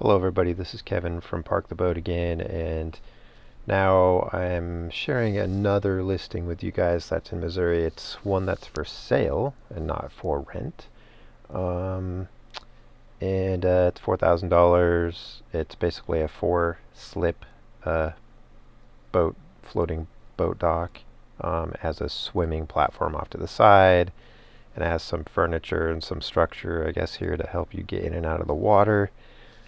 Hello, everybody. This is Kevin from Park the Boat again, and now I'm sharing another listing with you guys that's in Missouri. It's one that's for sale and not for rent. Um, and it's $4,000. It's basically a four-slip uh, boat, floating boat dock. It has a swimming platform off to the side, and it has some furniture and some structure, I guess, here to help you get in and out of the water,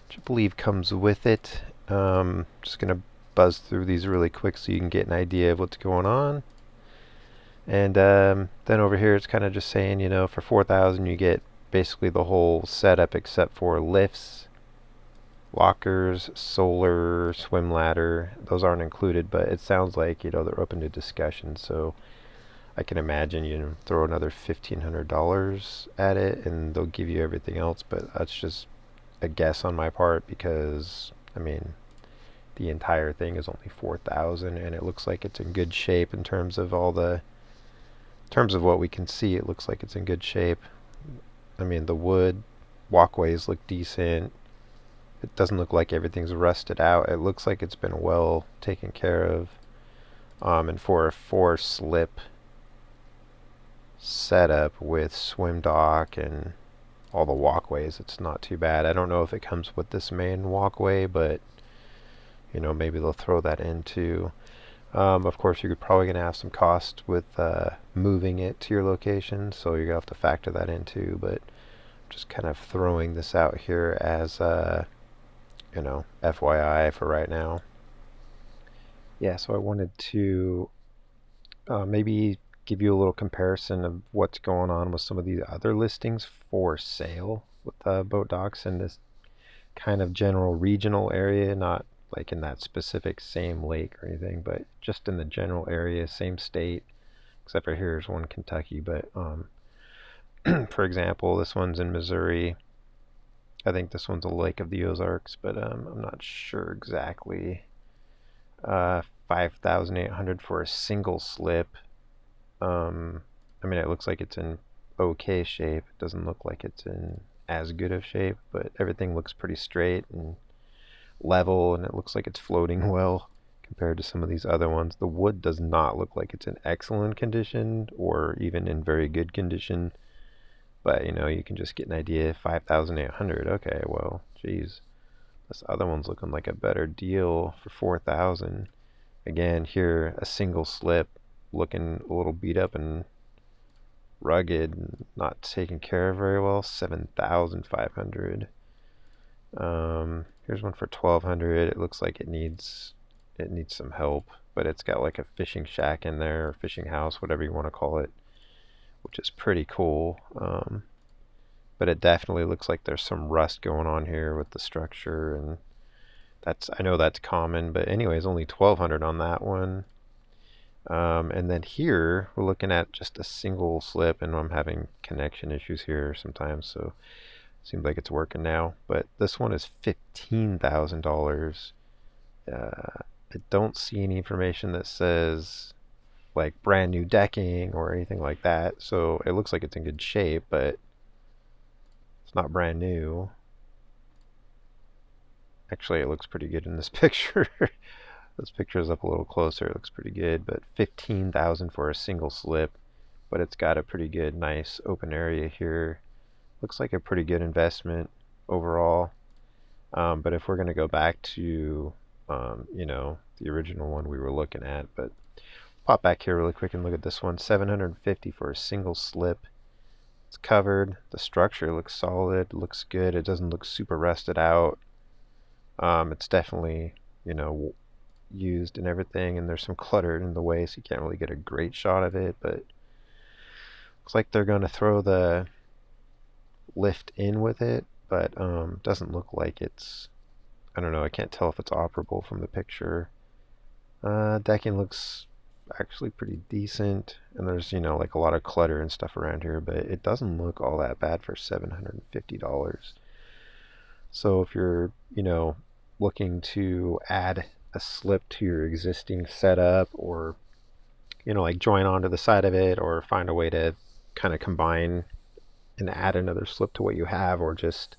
which I believe comes with it. Just going to buzz through these really quick so you can get an idea of what's going on. And then over here it's kind of just saying, for 4,000 you get basically the whole setup except for lifts, lockers, solar, swim ladder. Those aren't included, but it sounds like, they're open to discussion. So I can imagine, throw another $1,500 at it and they'll give you everything else, but that's just a guess on my part because, I mean, the entire thing is only 4,000 and it looks like it's in good shape in terms of what we can see. It looks like it's in good shape. I mean, the wood walkways look decent. It doesn't look like everything's rusted out. It looks like it's been well taken care of. And for a four slip setup with swim dock and all the walkways, it's not too bad. I don't know if it comes with this main walkway, but maybe they'll throw that in too. Of course, you're probably going to have some cost with moving it to your location, so you're going to have to factor that in too. But just kind of throwing this out here as FYI for right now. Yeah, so I wanted to maybe give you a little comparison of what's going on with some of these other listings for sale with boat docks in this kind of general regional area, not like in that specific same lake or anything, but just in the general area, same state, except for here's one Kentucky. But for example, this one's in Missouri. I think this one's a Lake of the Ozarks, but I'm not sure exactly. 5,800 for a single slip. I mean, it looks like it's in okay shape. It doesn't look like it's in as good of shape, but everything looks pretty straight and level, and it looks like it's floating well compared to some of these other ones. The wood does not look like it's in excellent condition or even in very good condition, but you can just get an idea. 5,800. Okay, well, geez, this other one's looking like a better deal for 4,000. Again, here a single slip, looking a little beat up and rugged, and not taken care of very well. 7,500. Here's one for 1,200. It looks like it needs some help, but it's got like a fishing shack in there, or fishing house, whatever you want to call it, which is pretty cool. But it definitely looks like there's some rust going on here with the structure, and I know that's common, but anyways, only 1,200 on that one. And then here we're looking at just a single slip, and I'm having connection issues here sometimes, so seems like it's working now. But this one is $15,000. I don't see any information that says like brand new decking or anything like that, so it looks like it's in good shape, but it's not brand new. Actually, it looks pretty good in this picture. This picture is up a little closer. It looks pretty good, but 15,000 for a single slip, but it's got a pretty good, nice open area here. Looks like a pretty good investment overall. But if we're going to go back to, the original one we were looking at, but pop back here really quick and look at this one. 750 for a single slip. It's covered. The structure looks solid, looks good. It doesn't look super rusted out. It's definitely, used and everything, and there's some clutter in the way, so you can't really get a great shot of it, but looks like they're going to throw the lift in with it, but doesn't look like it's, I don't know, I can't tell if it's operable from the picture. Decking looks actually pretty decent, and there's, like a lot of clutter and stuff around here, but it doesn't look all that bad for $750. So if you're, looking to add a slip to your existing setup, or like join onto the side of it, or find a way to kind of combine and add another slip to what you have, or just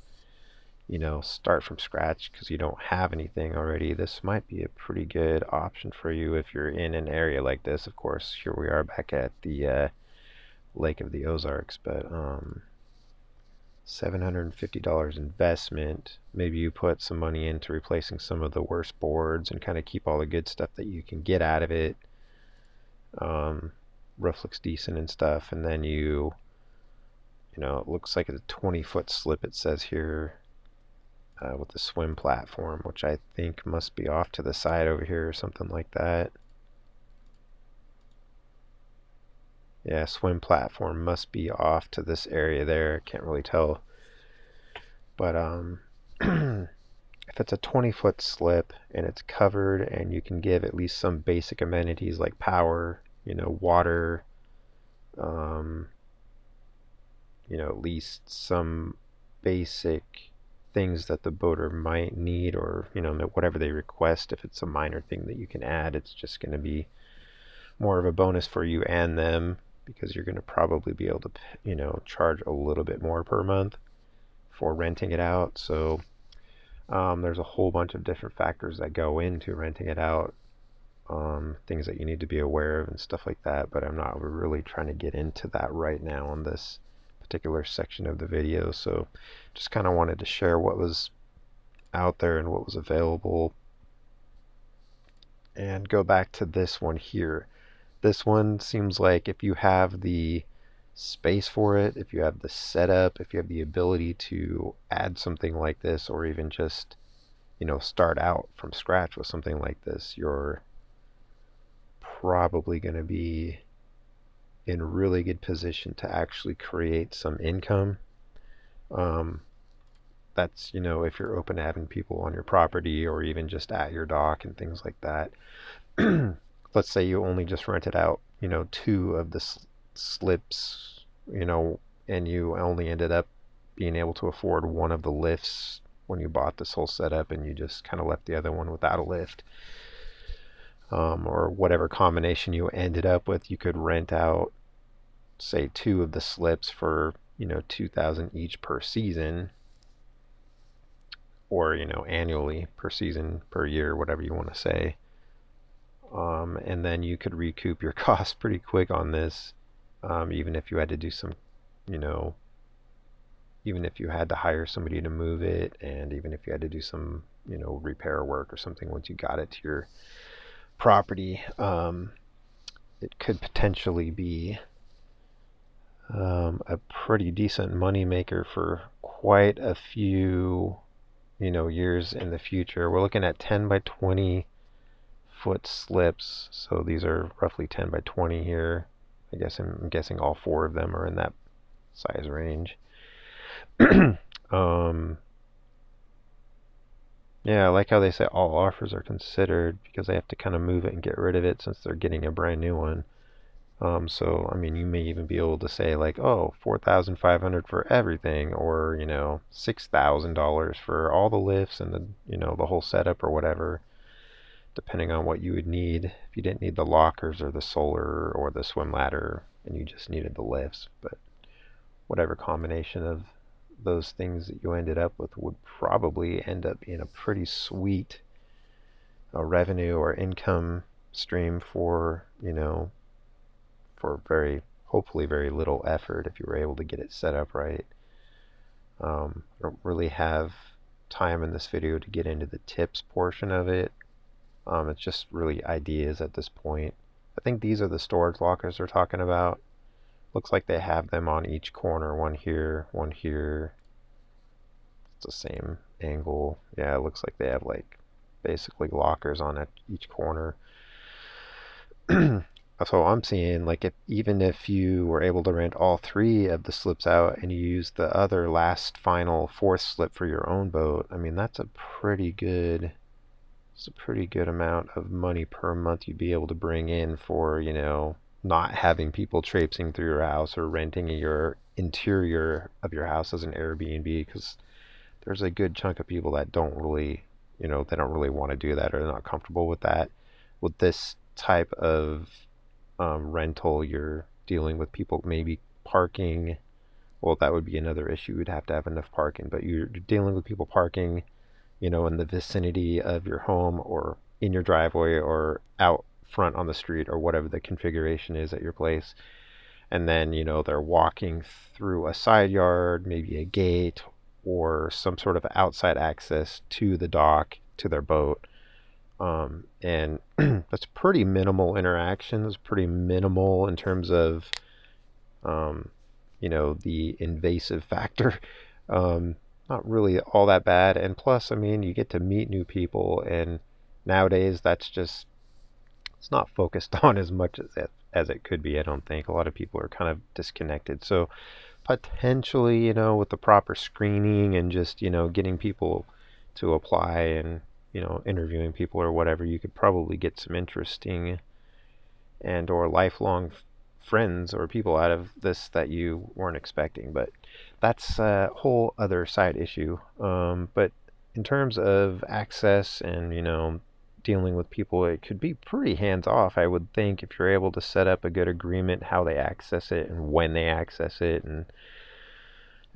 start from scratch because you don't have anything already, this might be a pretty good option for you if you're in an area like this. Of course, here we are back at the Lake of the Ozarks, but $750 investment. Maybe you put some money into replacing some of the worst boards and kind of keep all the good stuff that you can get out of it. Roof looks decent and stuff, and then it looks like a 20-foot slip, it says here, with the swim platform, which I think must be off to the side over here or something like that. Yeah, swim platform must be off to this area there. Can't really tell. But if it's a 20-foot slip and it's covered and you can give at least some basic amenities like power, water, at least some basic things that the boater might need, or whatever they request. If it's a minor thing that you can add, it's just going to be more of a bonus for you and them, because you're going to probably be able to charge a little bit more per month for renting it out. So there's a whole bunch of different factors that go into renting it out, things that you need to be aware of and stuff like that, but I'm not really trying to get into that right now on this particular section of the video. So just kind of wanted to share what was out there and what was available, and go back to this one here. This one seems like if you have the space for it, if you have the setup, if you have the ability to add something like this, or even just start out from scratch with something like this, you're probably going to be in a really good position to actually create some income. That's if you're open to having people on your property or even just at your dock and things like that. Let's say you only just rented out 2 of the slips, and you only ended up being able to afford one of the lifts when you bought this whole setup, and you just kind of left the other one without a lift, or whatever combination you ended up with. You could rent out, say, 2 of the slips for $2,000 each per season, or annually per season, per year, whatever you want to say. And then you could recoup your costs pretty quick on this, even if you had to do some, even if you had to hire somebody to move it, and even if you had to do some, repair work or something once you got it to your property, it could potentially be a pretty decent money maker for quite a few, years in the future. We're looking at 10 by 20 foot slips, so these are roughly 10 by 20 here. I'm guessing all 4 of them are in that size range. Yeah, I like how they say all offers are considered, because they have to kind of move it and get rid of it since they're getting a brand new one. So I mean, you may even be able to say like, oh, $4,500 for everything, or $6,000 for all the lifts and the whole setup or whatever, depending on what you would need. If you didn't need the lockers or the solar or the swim ladder and you just needed the lifts, but whatever combination of those things that you ended up with would probably end up being a pretty sweet revenue or income stream for hopefully very little effort, if you were able to get it set up right. I don't really have time in this video to get into the tips portion of it. It's just really ideas at this point. I think these are the storage lockers they're talking about. Looks like they have them on each corner. One here, one here. It's the same angle. Yeah, it looks like they have like basically lockers on each corner. So I'm seeing like even if you were able to rent all 3 of the slips out and you use the other last final 4th slip for your own boat, I mean that's a pretty good amount of money per month you'd be able to bring in for not having people traipsing through your house or renting your interior of your house as an Airbnb, because there's a good chunk of people that don't really they don't really want to do that, or they're not comfortable with that. With this type of rental, you're dealing with people maybe parking well, that would be another issue. We'd have to have enough parking. But you're dealing with people parking, in the vicinity of your home or in your driveway or out front on the street or whatever the configuration is at your place. And then, they're walking through a side yard, maybe a gate or some sort of outside access to the dock, to their boat. And that's pretty minimal interactions, pretty minimal in terms of, the invasive factor. Not really all that bad. And plus, I mean, you get to meet new people, and nowadays it's not focused on as much as it could be. I don't think a lot of people are kind of disconnected. So potentially, with the proper screening and just, getting people to apply and, interviewing people or whatever, you could probably get some interesting and or lifelong friends or people out of this that you weren't expecting. But that's a whole other side issue. But in terms of access and, dealing with people, it could be pretty hands off, I would think, if you're able to set up a good agreement how they access it and when they access it and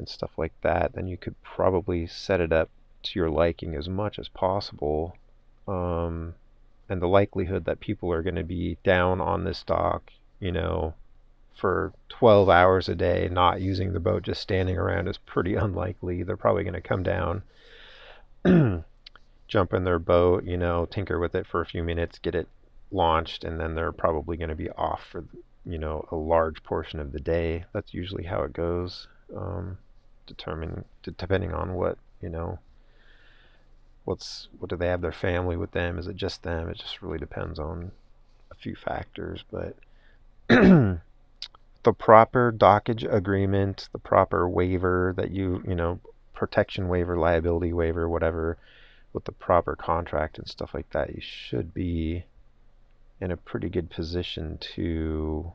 stuff like that. Then you could probably set it up to your liking as much as possible. And the likelihood that people are going to be down on this dock, for 12 hours a day, not using the boat, just standing around, is pretty unlikely. They're probably going to come down, jump in their boat, tinker with it for a few minutes, get it launched, and then they're probably going to be off for, a large portion of the day. That's usually how it goes, depending on what, what do they have their family with them? Is it just them? It just really depends on a few factors. But the proper dockage agreement, the proper waiver that protection waiver, liability waiver, whatever, with the proper contract and stuff like that, you should be in a pretty good position to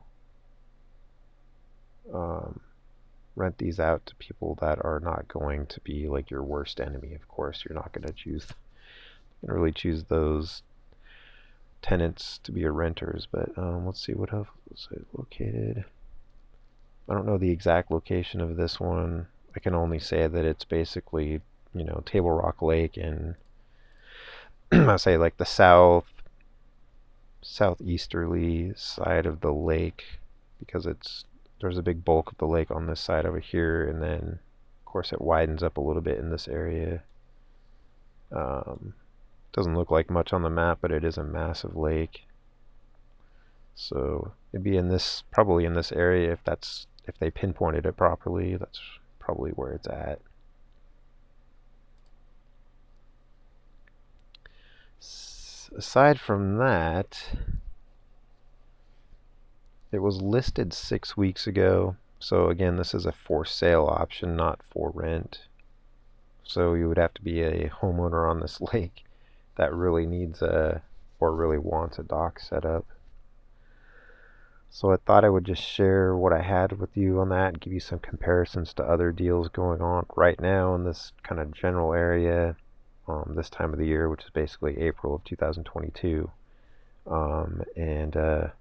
rent these out to people that are not going to be like your worst enemy. Of course, you're not going to really choose those tenants to be your renters. But let's see, what else was it located? I don't know the exact location of this one. I can only say that it's basically, Table Rock Lake, and I say like the southeasterly side of the lake, because there's a big bulk of the lake on this side over here, and then of course it widens up a little bit in this area. Doesn't look like much on the map, but it is a massive lake. So it'd be probably in this area, if they pinpointed it properly. That's probably where it's at. Aside from that, it was listed 6 weeks ago. So again, this is a for sale option, not for rent. So you would have to be a homeowner on this lake that really needs or really wants a dock set up. So I thought I would just share what I had with you on that and give you some comparisons to other deals going on right now in this kind of general area, this time of the year, which is basically April of 2022. And I'll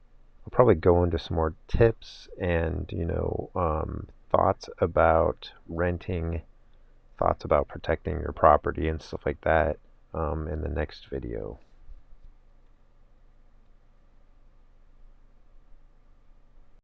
probably go into some more tips and, thoughts about renting, thoughts about protecting your property and stuff like that in the next video.